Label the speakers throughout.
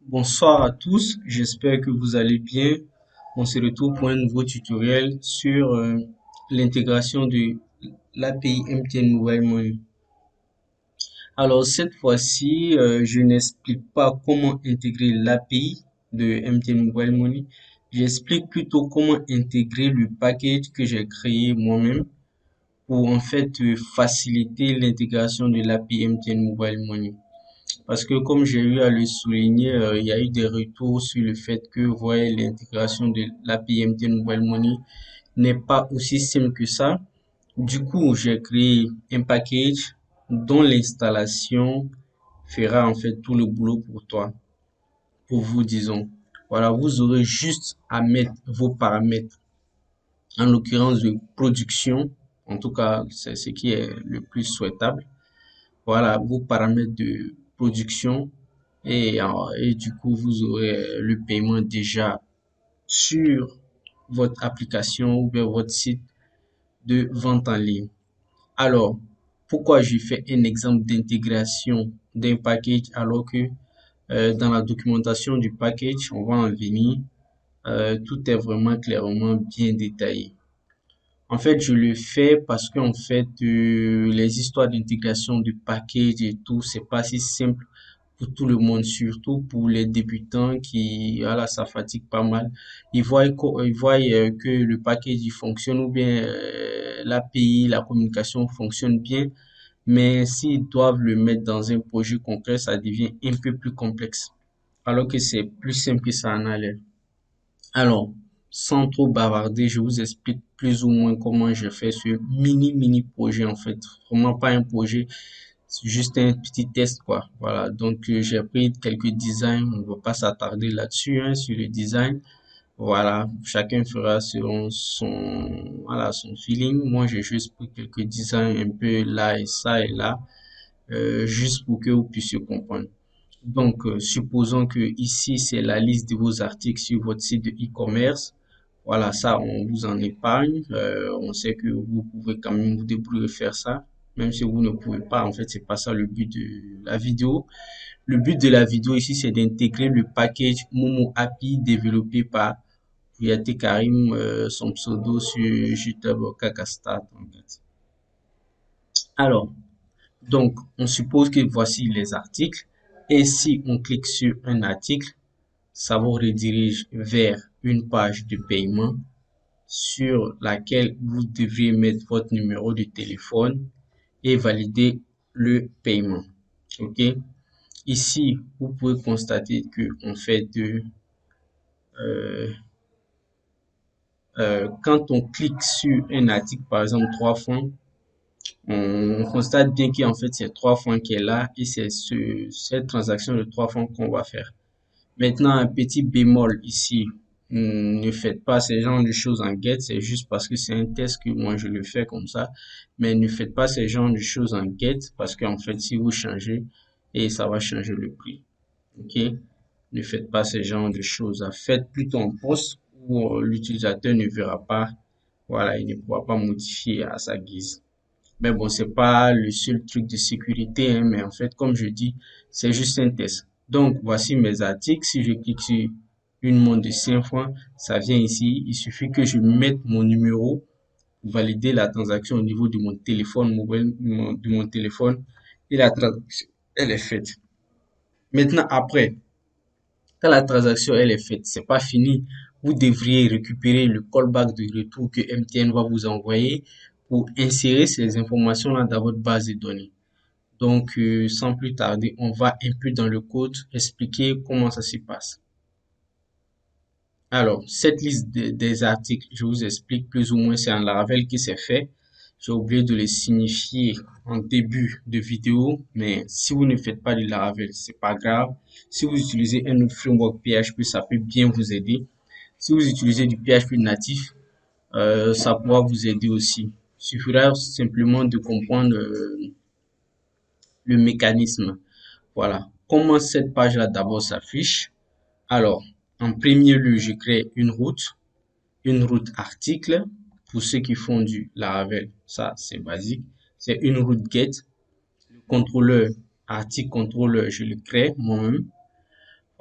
Speaker 1: Bonsoir à tous, j'espère que vous allez bien. On se retrouve pour un nouveau tutoriel sur l'intégration de l'API MTN Mobile Money. Alors cette fois-ci, je n'explique pas comment intégrer l'API de MTN Mobile Money. J'explique plutôt comment intégrer le package que j'ai créé moi-même pour en fait faciliter l'intégration de l'API MTN Mobile Money. Parce que comme j'ai eu à le souligner, il y a eu des retours sur le fait que voyez, l'intégration de l'API MTN Mobile Money n'est pas aussi simple que ça. Du coup, j'ai créé un package dont l'installation fera en fait tout le boulot pour toi, pour vous disons. Voilà, vous aurez juste à mettre vos paramètres, en l'occurrence de production. En tout cas, c'est ce qui est le plus souhaitable. Voilà, vos paramètres de production et du coup, vous aurez le paiement déjà sur votre application ou bien votre site de vente en ligne. Alors, pourquoi je fais un exemple d'intégration d'un package alors que dans la documentation du package, on va en venir, tout est vraiment clairement bien détaillé. En fait, je le fais parce qu'en fait, les histoires d'intégration du package et tout, c'est pas si simple pour tout le monde, surtout pour les débutants qui, voilà, ça fatigue pas mal. Ils voient que le package il fonctionne ou bien l'API, la communication fonctionne bien, mais s'ils doivent le mettre dans un projet concret, ça devient un peu plus complexe, alors que c'est plus simple que ça en a l'air. Alors, sans trop bavarder, je vous explique plus ou moins comment je fais ce mini projet en fait. Vraiment pas un projet, c'est juste un petit test quoi. Voilà, donc j'ai pris quelques designs, on va pas s'attarder là-dessus hein, sur le design. Voilà, chacun fera selon son feeling. Moi, j'ai juste pris quelques designs un peu là et ça et là, juste pour que vous puissiez comprendre. Donc, supposons que ici, c'est la liste de vos articles sur votre site de e-commerce. Voilà, ça, on vous en épargne. On sait que vous pouvez quand même vous débrouiller faire ça. Même si vous ne pouvez pas, en fait, c'est pas ça le but de la vidéo. Le but de la vidéo ici, c'est d'intégrer le package Momo API développé par Yati Karim, son pseudo sur YouTube Kakastat, en fait. Alors, donc, on suppose que voici les articles. Et si on clique sur un article, ça vous redirige vers une page de paiement sur laquelle vous devriez mettre votre numéro de téléphone et valider le paiement. OK? Ici, vous pouvez constater que en fait, euh, quand on clique sur un article, par exemple, 3 fois, on constate bien qu'en fait, c'est 3 fois qui est là et c'est cette transaction de 3 fois qu'on va faire. Maintenant, un petit bémol ici. Ne faites pas ce genre de choses en get, c'est juste parce que c'est un test que moi je le fais comme ça. Mais ne faites pas ce genre de choses en get parce qu'en fait, si vous changez, et ça va changer le prix. OK? Ne faites pas ce genre de choses. Faites plutôt en post où l'utilisateur ne verra pas. Voilà, il ne pourra pas modifier à sa guise. Mais bon, c'est pas le seul truc de sécurité, hein, mais en fait, comme je dis, c'est juste un test. Donc, voici mes articles. Si je clique sur une montre de 5 fois, ça vient ici. Il suffit que je mette mon numéro pour valider la transaction au niveau de mon téléphone mobile, de mon téléphone, et la transaction, elle est faite. Maintenant, après, quand la transaction elle est faite, c'est pas fini. Vous devriez récupérer le callback de retour que MTN va vous envoyer pour insérer ces informations-là dans votre base de données. Donc, sans plus tarder, on va un peu dans le code expliquer comment ça se passe. Alors, cette liste des articles, je vous explique plus ou moins, c'est en Laravel qui s'est fait. J'ai oublié de les signifier en début de vidéo, mais si vous ne faites pas de Laravel, c'est pas grave. Si vous utilisez un autre framework PHP, ça peut bien vous aider. Si vous utilisez du PHP natif, ça pourra vous aider aussi. Il suffira simplement de comprendre le mécanisme. Voilà. Comment cette page-là d'abord s'affiche? Alors, en premier lieu, je crée une route article pour ceux qui font du Laravel. Ça, c'est basique. C'est une route get. Le contrôleur, article contrôleur, je le crée moi-même.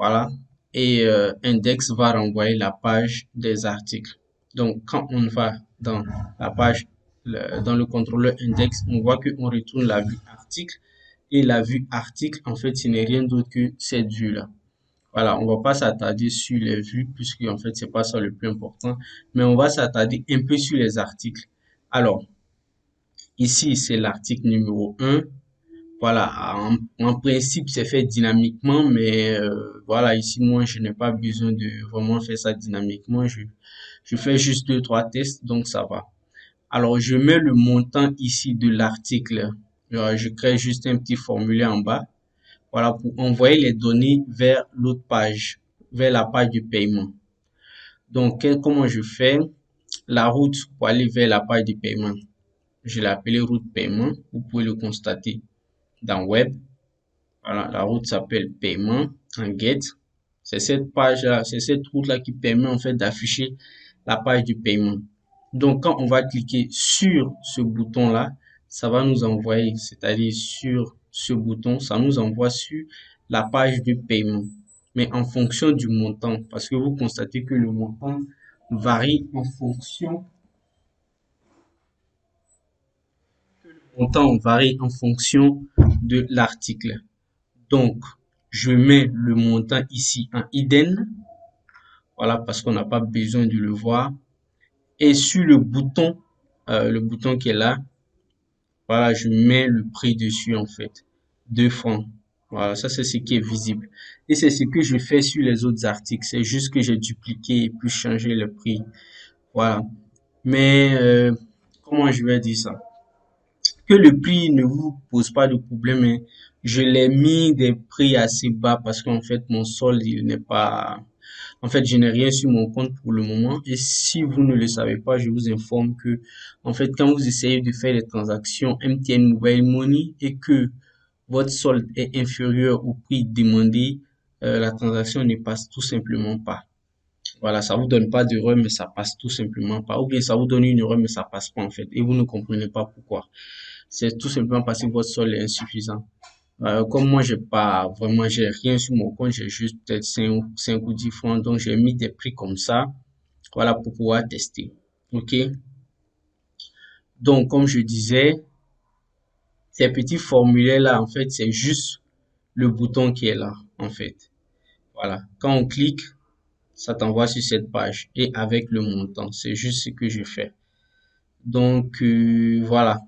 Speaker 1: Voilà. Et index va renvoyer la page des articles. Donc, quand on va dans la page, dans le contrôleur index, on voit qu'on retourne la vue article. Et la vue article, en fait, ce n'est rien d'autre que cette vue-là. Voilà, on va pas s'attarder sur les vues puisque en fait, c'est pas ça le plus important, mais on va s'attarder un peu sur les articles. Alors, ici, c'est l'article numéro 1. Voilà, en principe, c'est fait dynamiquement, mais voilà, ici, moi, je n'ai pas besoin de vraiment faire ça dynamiquement. Je fais juste deux, trois tests, donc ça va. Alors, je mets le montant ici de l'article. Je crée juste un petit formulaire en bas. Voilà, pour envoyer les données vers l'autre page, vers la page de paiement. Donc, comment je fais? La route pour aller vers la page de paiement. Je l'ai appelée route paiement. Vous pouvez le constater dans Web. Voilà, la route s'appelle paiement en get. C'est cette page-là, c'est cette route-là qui permet en fait d'afficher la page du paiement. Donc, quand on va cliquer sur ce bouton-là, ça va nous envoyer, c'est-à-dire sur ce bouton, ça nous envoie sur la page du paiement. Mais en fonction du montant, parce que vous constatez que le montant varie en fonction, de l'article. Donc, je mets le montant ici en hidden. Voilà, parce qu'on n'a pas besoin de le voir. Et sur le bouton qui est là, voilà, je mets le prix dessus en fait. 2 francs. Voilà, ça c'est ce qui est visible. Et c'est ce que je fais sur les autres articles. C'est juste que j'ai dupliqué et puis changé le prix. Voilà. Mais comment je vais dire ça? Que le prix ne vous pose pas de problème, hein. Je l'ai mis des prix assez bas parce qu'en fait mon solde il n'est pas. En fait, je n'ai rien sur mon compte pour le moment. Et si vous ne le savez pas, je vous informe que, en fait, quand vous essayez de faire des transactions MTN Mobile Money et que votre solde est inférieur au prix demandé, la transaction ne passe tout simplement pas. Voilà, ça vous donne pas d'erreur, mais ça passe tout simplement pas. Ou bien ça vous donne une erreur, mais ça passe pas en fait. Et vous ne comprenez pas pourquoi. C'est tout simplement parce que votre solde est insuffisant. Comme moi, j'ai rien sur mon compte, j'ai juste peut-être 5 ou 10 francs, donc j'ai mis des prix comme ça, voilà, pour pouvoir tester. OK? Donc, comme je disais, ces petits formulaires-là, en fait, c'est juste le bouton qui est là, en fait. Voilà. Quand on clique, ça t'envoie sur cette page et avec le montant. C'est juste ce que je fais. Donc, voilà.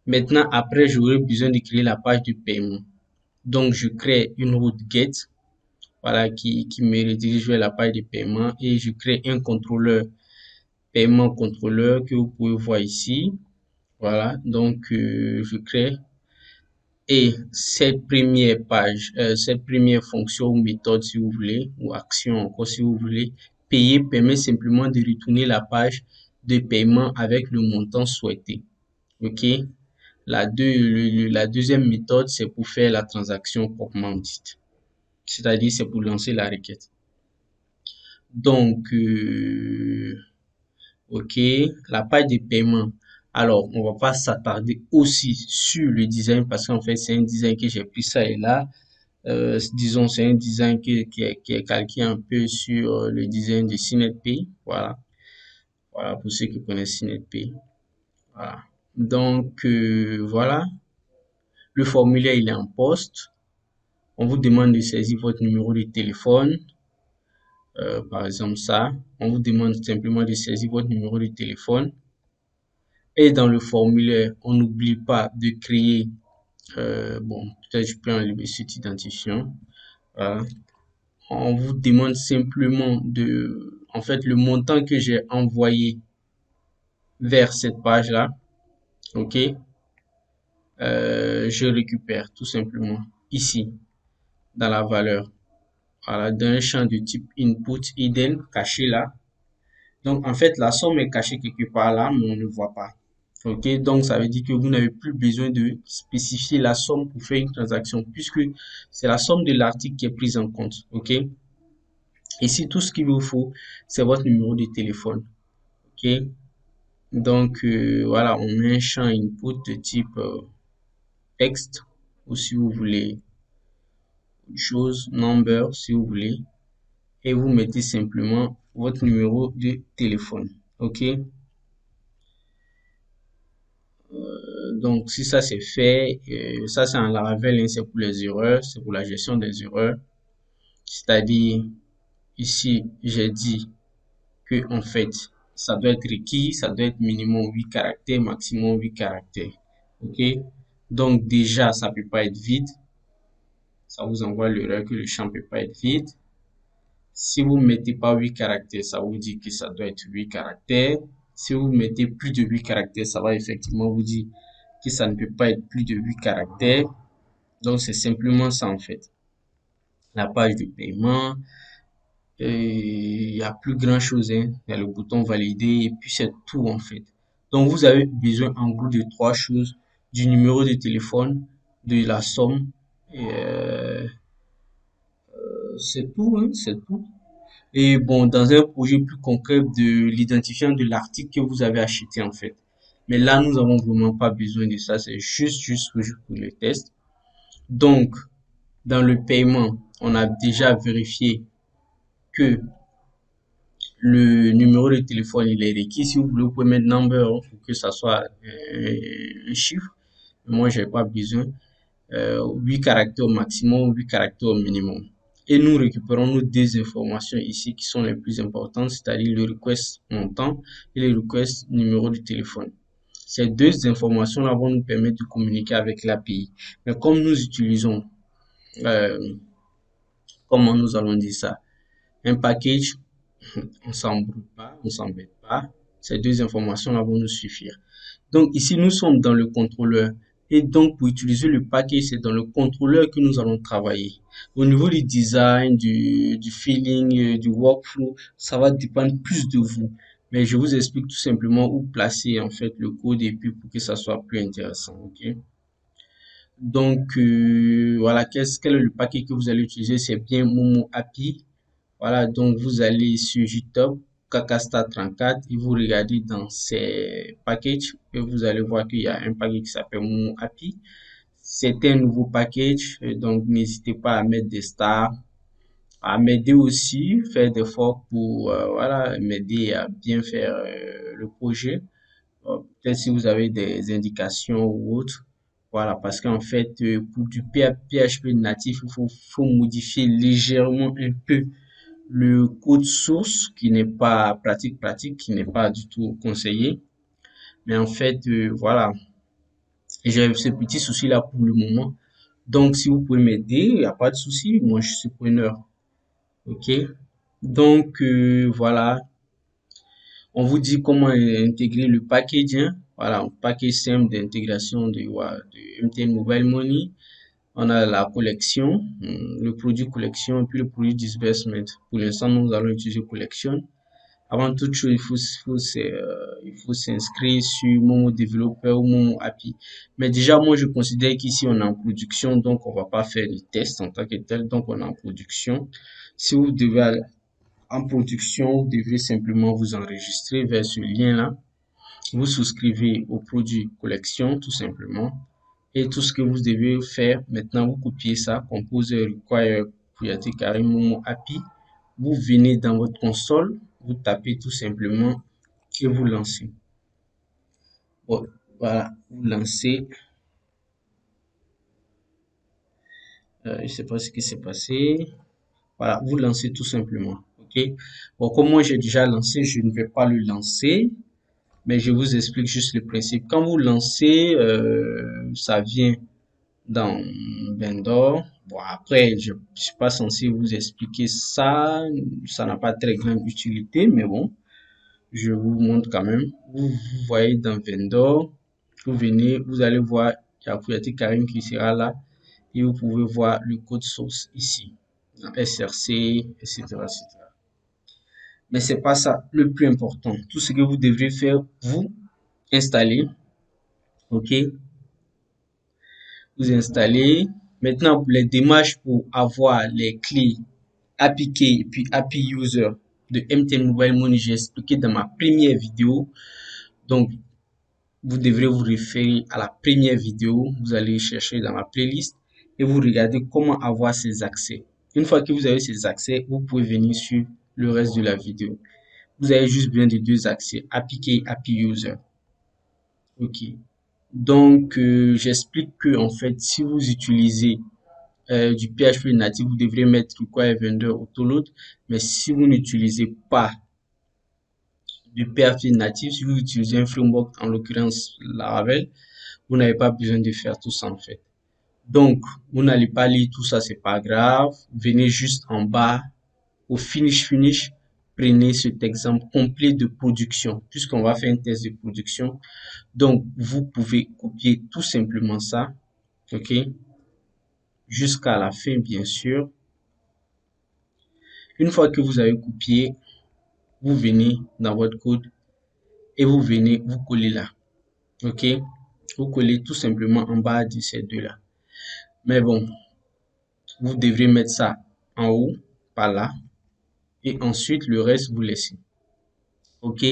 Speaker 1: Maintenant, après, j'aurai besoin de créer la page de paiement. Donc, je crée une route get, voilà, qui me redirige vers la page de paiement et je crée un contrôleur, paiement contrôleur que vous pouvez voir ici. Voilà, donc je crée et cette première fonction ou méthode si vous voulez, ou action encore si vous voulez, payer permet simplement de retourner la page de paiement avec le montant souhaité. OK? La deuxième méthode, c'est pour faire la transaction proprement dite. C'est-à-dire, c'est pour lancer la requête. Donc, OK, la page de paiement. Alors, on va pas s'attarder aussi sur le design parce qu'en fait, c'est un design que j'ai pris ça et là. Disons, c'est un design qui est calqué un peu sur le design de CNET-Pay. Voilà. Voilà, pour ceux qui connaissent CNET-Pay. Voilà. Donc, voilà. Le formulaire, il est en poste. On vous demande de saisir votre numéro de téléphone. Par exemple, ça. On vous demande simplement de saisir votre numéro de téléphone. Et dans le formulaire, on n'oublie pas de créer, bon, peut-être je peux enlever cet identifiant. Voilà. On vous demande simplement en fait, le montant que j'ai envoyé vers cette page-là. OK. Je récupère tout simplement ici, dans la valeur. Voilà, d'un champ de type input hidden caché là. Donc, en fait, la somme est cachée quelque part là, mais on ne voit pas. OK, donc ça veut dire que vous n'avez plus besoin de spécifier la somme pour faire une transaction, puisque c'est la somme de l'article qui est prise en compte. OK, ici, tout ce qu'il vous faut, c'est votre numéro de téléphone. OK, donc voilà, on met un champ input de type texte, ou si vous voulez, chose, number, si vous voulez, et vous mettez simplement votre numéro de téléphone. OK? Donc, si ça c'est fait, ça c'est en Laravel, hein, c'est pour les erreurs, c'est pour la gestion des erreurs. C'est-à-dire, ici, j'ai dit que, en fait, ça doit être requis, ça doit être minimum 8 caractères, maximum 8 caractères. OK? Donc, déjà, ça peut pas être vide. Ça vous envoie l'erreur que le champ peut pas être vide. Si vous mettez pas 8 caractères, ça vous dit que ça doit être 8 caractères. Si vous mettez plus de 8 caractères, ça va effectivement vous dire que ça ne peut pas être plus de 8 caractères. Donc, c'est simplement ça en fait. La page de paiement, il y a plus grand chose, hein. Il y a le bouton valider et puis c'est tout en fait. Donc, vous avez besoin en gros de trois choses: du numéro de téléphone, de la somme, et c'est tout, hein, c'est tout. Et bon, dans un projet plus concret, de l'identifiant de l'article que vous avez acheté en fait. Mais là, nous avons vraiment pas besoin de ça. C'est juste pour le test. Donc, dans le paiement, on a déjà vérifié que le numéro de téléphone il est requis. Si vous voulez, vous pouvez mettre number pour que ça soit un chiffre. Moi, j'ai pas besoin. 8 caractères au maximum, 8 caractères au minimum. Et nous récupérons nos deux informations ici qui sont les plus importantes, c'est-à-dire le request montant et le request numéro de téléphone. Ces deux informations-là vont nous permettre de communiquer avec l'API. Mais comme nous utilisons, euh, comment nous allons dire ça, un package, on s'embrouille pas, on s'embête pas. Ces deux informations-là vont nous suffire. Donc ici, nous sommes dans le contrôleur. Et donc, pour utiliser le package, c'est dans le contrôleur que nous allons travailler. Au niveau du design, du feeling, du workflow, ça va dépendre plus de vous. Mais je vous explique tout simplement où placer en fait le code et puis pour que ça soit plus intéressant. Ok? Donc, voilà, quel est le package que vous allez utiliser? C'est bien Momo API. Voilà, donc vous allez sur GitHub, Kakasta34 et vous regardez dans ces packages et vous allez voir qu'il y a un package qui s'appelle Momo API. C'est un nouveau package, donc n'hésitez pas à mettre des stars, à m'aider aussi, faire des efforts pour voilà, m'aider à bien faire le projet. Peut-être si vous avez des indications ou autres. Voilà, parce qu'en fait, pour du PHP natif, faut modifier légèrement un peu le code source qui n'est pas pratique, qui n'est pas du tout conseillé. Mais en fait, voilà, j'ai ce petit souci-là pour le moment. Donc, si vous pouvez m'aider, il n'y a pas de souci. Moi, je suis preneur. OK? Donc, voilà. On vous dit comment intégrer le package, hein. Voilà, un package simple d'intégration de MTN Mobile Money. On a la collection, le produit collection et puis le produit disbursement. Pour l'instant, nous allons utiliser collection. Avant toute chose, il faut s'inscrire sur Momo Developer ou Momo API. Mais déjà, moi, je considère qu'ici, on est en production, donc on va pas faire de test en tant que tel, donc on est en production. Si vous devez aller en production, vous devez simplement vous enregistrer vers ce lien-là. Vous souscrivez au produit collection, tout simplement. Et tout ce que vous devez faire, maintenant, vous copiez ça, composer require create Karim Momo API. Vous venez dans votre console, vous tapez tout simplement et vous lancez. Bon, voilà, vous lancez. Je sais pas ce qui s'est passé. Voilà, vous lancez tout simplement. OK? Bon, comme moi j'ai déjà lancé, je ne vais pas le lancer, mais je vous explique juste le principe. Quand vous lancez, ça vient dans Vendor. Bon, après, je suis pas censé vous expliquer ça. Ça n'a pas très grande utilité, mais bon, je vous montre quand même. Vous voyez dans Vendor, vous venez, vous allez voir, il y a Kouyaté Karim qui sera là et vous pouvez voir le code source ici, dans SRC, etc., etc. Mais c'est pas ça le plus important. Tout ce que vous devrez faire, vous installez, ok, vous installez. Maintenant, pour les démarches pour avoir les clés API Key et puis API User de MTN Mobile Money, j'ai expliqué dans ma première vidéo. Donc, vous devrez vous référer à la première vidéo. Vous allez chercher dans ma playlist et vous regardez comment avoir ces accès. Une fois que vous avez ces accès, vous pouvez venir sur le reste de la vidéo. Vous avez juste besoin de deux accès, API Key, API User. Ok. Donc, j'explique que en fait, si vous utilisez du PHP natif, vous devrez mettre require vendor autoload. Mais si vous n'utilisez pas du PHP natif, si vous utilisez un framework, en l'occurrence Laravel, vous n'avez pas besoin de faire tout ça en fait. Donc, vous n'allez pas lire tout ça, c'est pas grave. Venez juste en bas au finish. Prenez cet exemple complet de production, puisqu'on va faire un test de production. Donc, vous pouvez copier tout simplement ça, ok, jusqu'à la fin, bien sûr. Une fois que vous avez copié, vous venez dans votre code et vous venez vous coller là, ok. Vous collez tout simplement en bas de ces deux-là. Mais bon, vous devrez mettre ça en haut, par là, et ensuite le reste vous laissez. Ok,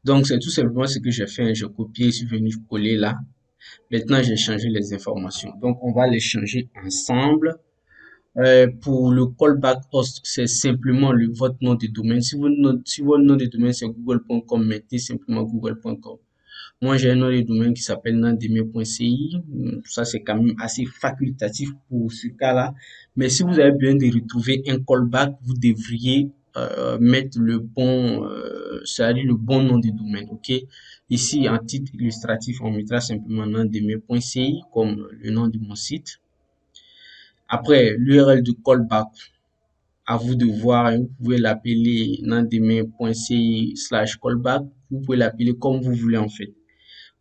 Speaker 1: donc c'est tout simplement ce que j'ai fait. J'ai copié, je suis venu coller là. Maintenant, j'ai changé les informations. Donc, on va les changer ensemble. Pour le callback host, c'est simplement votre nom de domaine. Si votre nom de domaine c'est google.com, mettez simplement google.com. Moi, j'ai un nom de domaine qui s'appelle nandemir.ci. Ça, c'est quand même assez facultatif pour ce cas-là. Mais si vous avez besoin de retrouver un callback, vous devriez mettre le bon, c'est-à-dire le bon nom de domaine, ok? Ici, en titre illustratif, on mettra simplement nandemir.ci comme le nom de mon site. Après, l'URL de callback, à vous de voir, hein. Vous pouvez l'appeler nandemir.ci/callback. Vous pouvez l'appeler comme vous voulez en fait.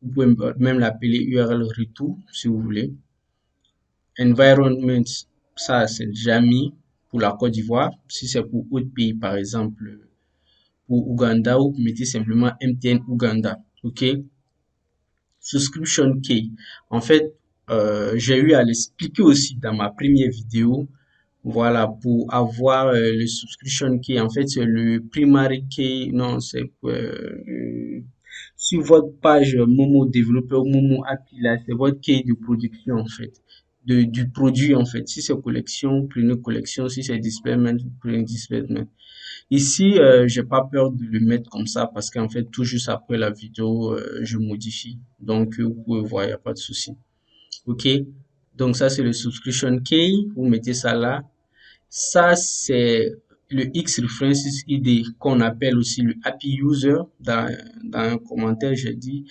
Speaker 1: Vous pouvez même l'appeler URL retour si vous voulez. Environment, ça c'est déjà mis pour la Côte d'Ivoire. Si c'est pour autre pays, par exemple pour Ouganda, vous mettez simplement MTN Ouganda. Ok. Subscription key. En fait, j'ai eu à l'expliquer aussi dans ma première vidéo. Voilà, pour avoir le subscription key, en fait, c'est le primary key. Non, c'est sur votre page Momo développeur, Momo API, là, c'est votre key de production, en fait, du produit, en fait. Si c'est collection, prenez collection. Si c'est displayment, prenez displayment. Ici, j'ai pas peur de le mettre comme ça parce qu'en fait, tout juste après la vidéo, je modifie. Donc, vous pouvez voir, il n'y a pas de souci. OK? Donc, ça, c'est le subscription key. Vous mettez ça là. Ça, c'est le X-References ID qu'on appelle aussi le API User. Dans un commentaire, j'ai dit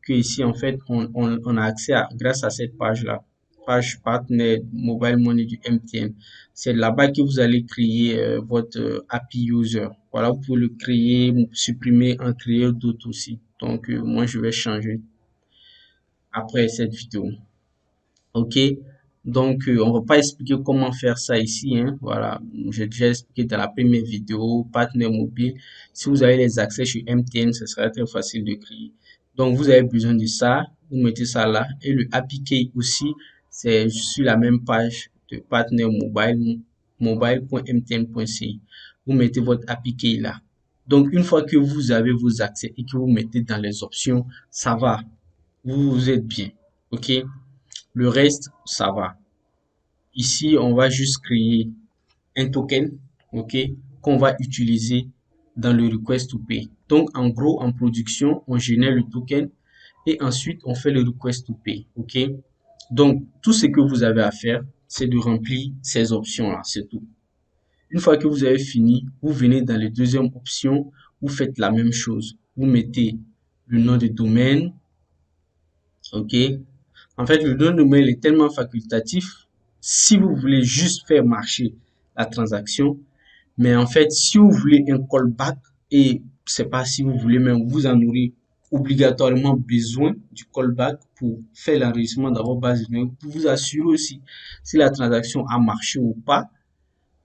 Speaker 1: que ici, en fait, on a accès grâce à cette page-là. Page partenaire Mobile Money du MTN. C'est là-bas que vous allez créer votre API User. Voilà, vous pouvez le créer, supprimer, en créer d'autres aussi. Donc, moi, je vais changer après cette vidéo. Ok, donc on va pas expliquer comment faire ça ici, hein. Voilà, j'ai déjà expliqué dans la première vidéo, partenaire mobile. Si vous avez les accès chez MTN, ce sera très facile de créer. Donc vous avez besoin de ça, vous mettez ça là. Et le API Key aussi, c'est sur la même page de partenaire mobile, mobile.mtn.ci. Vous mettez votre API Key là. Donc une fois que vous avez vos accès et que vous mettez dans les options, ça va, vous êtes bien, ok. Le reste, ça va. Ici, on va juste créer un token, ok, qu'on va utiliser dans le request to pay. Donc, en gros, en production, on génère le token et ensuite, on fait le request to pay, ok. Donc, tout ce que vous avez à faire, c'est de remplir ces options-là, c'est tout. Une fois que vous avez fini, vous venez dans les deuxièmes options, vous faites la même chose. Vous mettez le nom de domaine, ok. En fait, le nom de domaine est tellement facultatif si vous voulez juste faire marcher la transaction. Mais en fait, si vous voulez un callback, et c'est pas si vous voulez, mais vous en aurez obligatoirement besoin du callback pour faire l'enregistrement dans votre base de données, pour vous assurer aussi si la transaction a marché ou pas.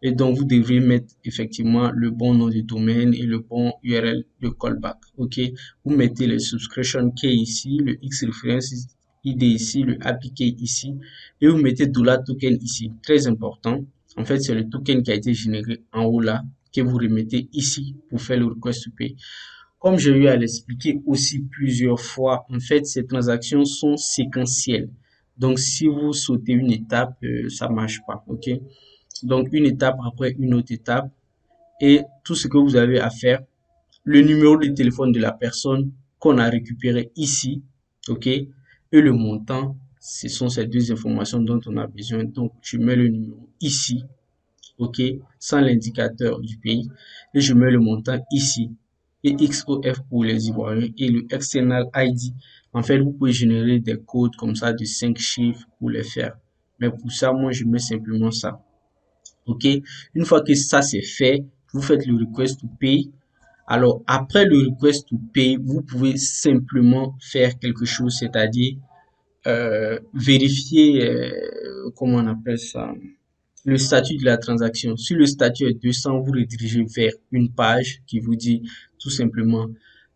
Speaker 1: Et donc, vous devrez mettre effectivement le bon nom de domaine et le bon URL de callback. OK. Vous mettez le subscription key ici, le X-Reference ID ici, le API key ici, et vous mettez $token ici. Très important. En fait, c'est le token qui a été généré en haut là, que vous remettez ici pour faire le request to pay. Comme j'ai eu à l'expliquer aussi plusieurs fois, en fait, ces transactions sont séquentielles. Donc, si vous sautez une étape, ça marche pas, ok? Donc, une étape après une autre étape et tout ce que vous avez à faire, le numéro de téléphone de la personne qu'on a récupéré ici, ok? Et le montant, ce sont ces deux informations dont on a besoin. Donc, je mets le numéro ici, ok? Sans l'indicateur du pays. Et je mets le montant ici. Et XOF pour les Ivoiriens et le external ID. En fait, vous pouvez générer des codes comme ça de 5 chiffres pour les faire. Mais pour ça, moi, je mets simplement ça. Ok? Une fois que ça c'est fait, vous faites le request to pay. Alors, après le request to pay, vous pouvez simplement faire quelque chose, c'est-à-dire vérifier, comment on appelle ça, le statut de la transaction. Si le statut est 200, vous redirigez vers une page qui vous dit tout simplement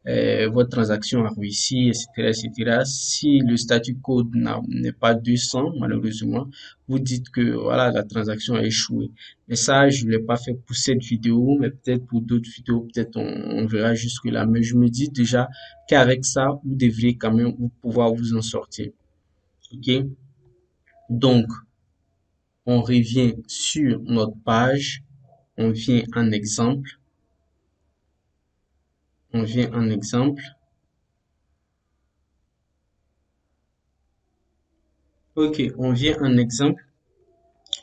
Speaker 1: votre transaction a réussi, etc., etc. Si le statut code n'est pas 200, malheureusement, vous dites que voilà, la transaction a échoué. Mais ça, je ne l'ai pas fait pour cette vidéo, mais peut-être pour d'autres vidéos, peut-être on verra jusque-là. Mais je me dis déjà qu'avec ça, vous devriez quand même pouvoir vous en sortir. OK? Donc, on revient sur notre page, on vient en exemple, on vient en exemple. Ok, on vient en exemple.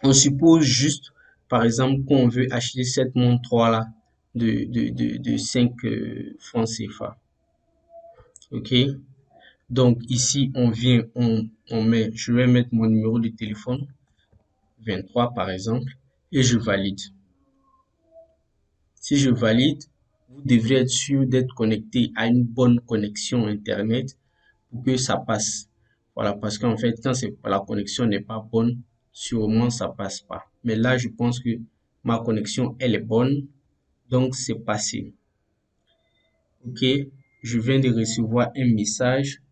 Speaker 1: On suppose juste, par exemple, qu'on veut acheter cette montre-là de 5 francs CFA. Ok, donc ici, on vient, on met, je vais mettre mon numéro de téléphone, 23 par exemple, et je valide. Si je valide, vous devrez être sûr d'être connecté à une bonne connexion Internet pour que ça passe. Voilà, parce qu'en fait, quand la connexion n'est pas bonne, sûrement ça passe pas. Mais là, je pense que ma connexion, elle est bonne, donc c'est passé. Ok, je viens de recevoir un message.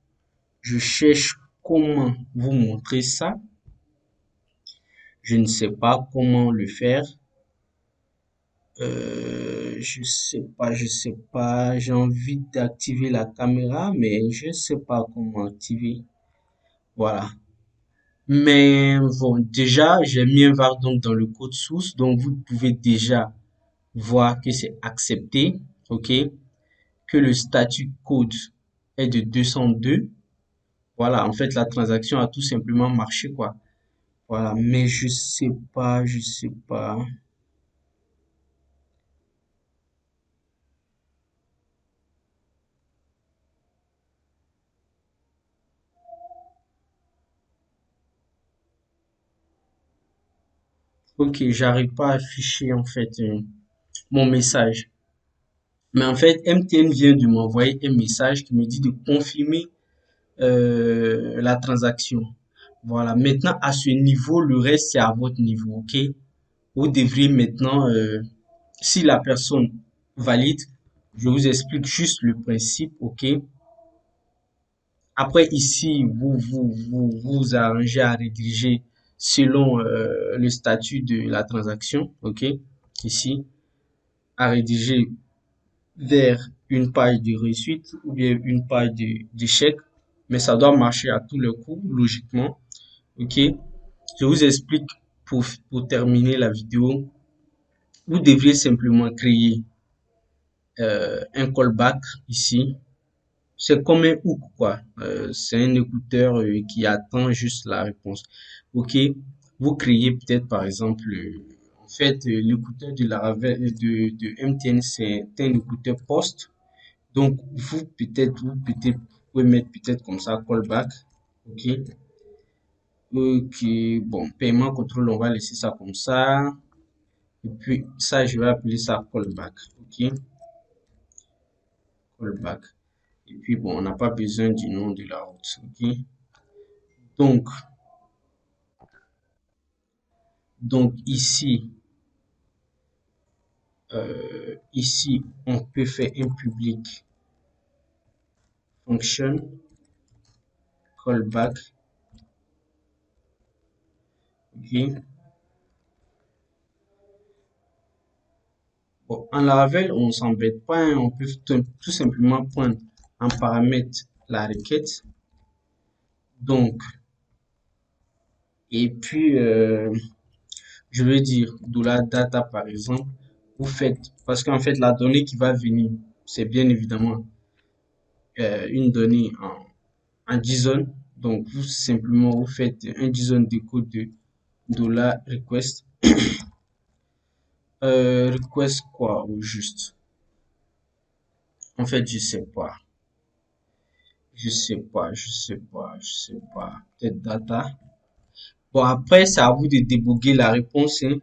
Speaker 1: Je cherche comment vous montrer ça. Je ne sais pas comment le faire. Je sais pas. J'ai envie d'activer la caméra, mais je sais pas comment activer. Voilà. Mais bon, déjà, j'ai mis un var donc dans le code source, donc vous pouvez déjà voir que c'est accepté, ok, que le statut code est de 202. Voilà, en fait, la transaction a tout simplement marché, quoi. Voilà, mais je sais pas. Ok, j'arrive pas à afficher, en fait, mon message. Mais en fait, MTN vient de m'envoyer un message qui me dit de confirmer la transaction. Voilà. Maintenant, à ce niveau, le reste, c'est à votre niveau, ok? Vous devriez maintenant, si la personne valide, je vous explique juste le principe, ok? Après, ici, vous arrangez à rédiger selon le statut de la transaction, ok? Ici, à rédiger vers une page de réussite ou bien une page d'échec, mais ça doit marcher à tous les coups, logiquement, ok? Je vous explique pour terminer la vidéo. Vous devriez simplement créer un callback ici. C'est comme un hook, quoi. C'est un écouteur qui attend juste la réponse. Ok, vous créez peut-être par exemple, en fait, l'écouteur de la de MTN, c'est un écouteur post. Donc, vous pouvez mettre peut-être comme ça callback. Ok, ok, bon, paiement contrôle, on va laisser ça comme ça. Et puis, ça, je vais appeler ça callback. Ok, callback. Et puis, bon, on n'a pas besoin du nom de la route. Ok, donc, ici, ici, on peut faire un public function callback. Ok, bon, en Laravel, on s'embête pas, hein, on peut tout simplement prendre en paramètre la requête. Donc, Et puis, je veux dire, de la data, par exemple, vous faites, parce qu'en fait, la donnée qui va venir, c'est bien évidemment une donnée en JSON. Donc, vous simplement, vous faites un JSON de code de $request. Request quoi, au juste? En fait, je sais pas. Je sais pas. Peut-être data. Bon, après, c'est à vous de déboguer la réponse, hein.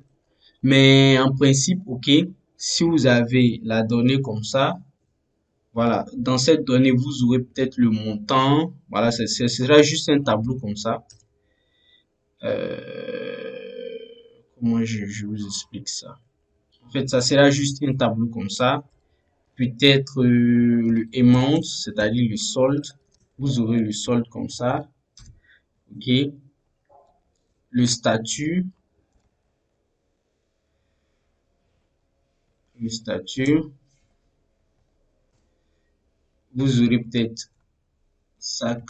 Speaker 1: Mais en principe, ok, si vous avez la donnée comme ça, voilà, dans cette donnée, vous aurez peut-être le montant. Voilà, ce sera juste un tableau comme ça. Comment je vous explique ça? En fait, ça sera juste un tableau comme ça. Peut-être le amount, c'est-à-dire le solde. Vous aurez le solde comme ça. Ok. Le statut. Le statut. Vous aurez peut-être sac,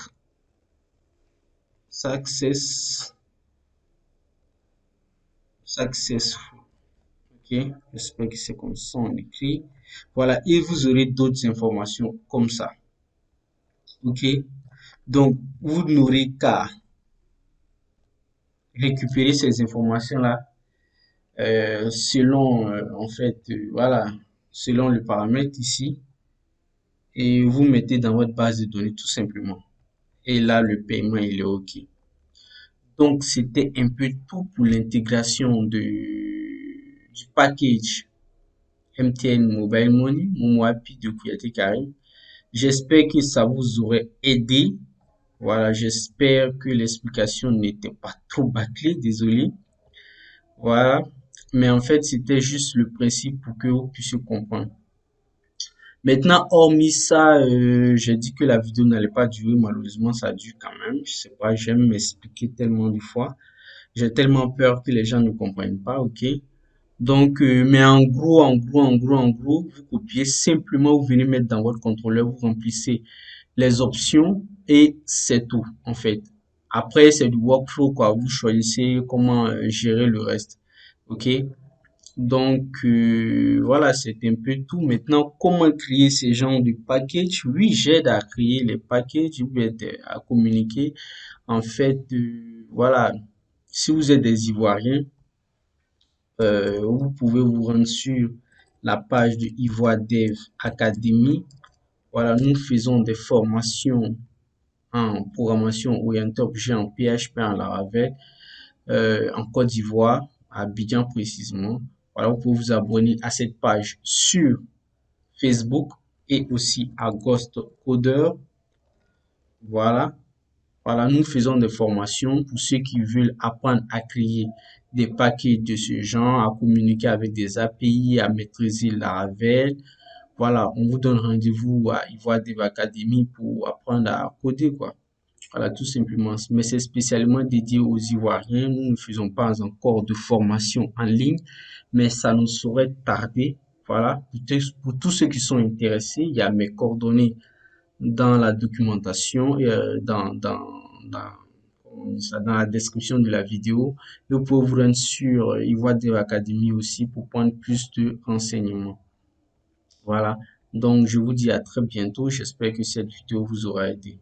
Speaker 1: success, successful. Ok. J'espère que c'est comme ça on écrit. Voilà. Et vous aurez d'autres informations comme ça. Ok. Donc, vous n'aurez qu'à récupérer ces informations-là selon, en fait, voilà, selon le paramètre ici, et vous mettez dans votre base de données tout simplement. Et là, le paiement, il est OK. Donc, c'était un peu tout pour l'intégration du package MTN Mobile Money, Momo API de Kouyaté Karim. J'espère que ça vous aurait aidé. Voilà, j'espère que l'explication n'était pas trop bâclée, désolé. Voilà. Mais en fait, c'était juste le principe pour que vous puissiez comprendre. Maintenant, hormis ça, j'ai dit que la vidéo n'allait pas durer. Malheureusement, ça dure quand même. Je sais pas, j'aime m'expliquer tellement de fois. J'ai tellement peur que les gens ne comprennent pas, ok? Donc, mais en gros, vous copiez simplement, vous venez mettre dans votre contrôleur, vous remplissez les options et c'est tout, en fait. Après, c'est du workflow, quoi. Vous choisissez comment gérer le reste, ok? Donc, voilà, c'est un peu tout. Maintenant, comment créer ces genres de packages? Oui, j'aide à créer les packages, ou bien à communiquer. En fait, voilà, si vous êtes des Ivoiriens, vous pouvez vous rendre sur la page de Ivoire Dev Academy. Voilà, nous faisons des formations en programmation orientée objet en PHP en Laravel en Côte d'Ivoire, à Abidjan précisément. Voilà, vous pouvez vous abonner à cette page sur Facebook et aussi à Ghost Coder. Voilà, voilà, nous faisons des formations pour ceux qui veulent apprendre à créer des paquets de ce genre, à communiquer avec des API, à maîtriser la Laravel. Voilà, on vous donne rendez-vous à Ivoire Dev Academy pour apprendre à coder, quoi. Voilà, tout simplement. Mais c'est spécialement dédié aux Ivoiriens. Nous ne faisons pas encore de formation en ligne, mais ça nous saurait tarder. Voilà, pour tous ceux qui sont intéressés, il y a mes coordonnées dans la documentation et dans, comment on dit ça, dans la description de la vidéo. Et vous pouvez vous rendre sur Ivoire Dev Academy aussi pour prendre plus de renseignements. Voilà. Donc, je vous dis à très bientôt. J'espère que cette vidéo vous aura aidé.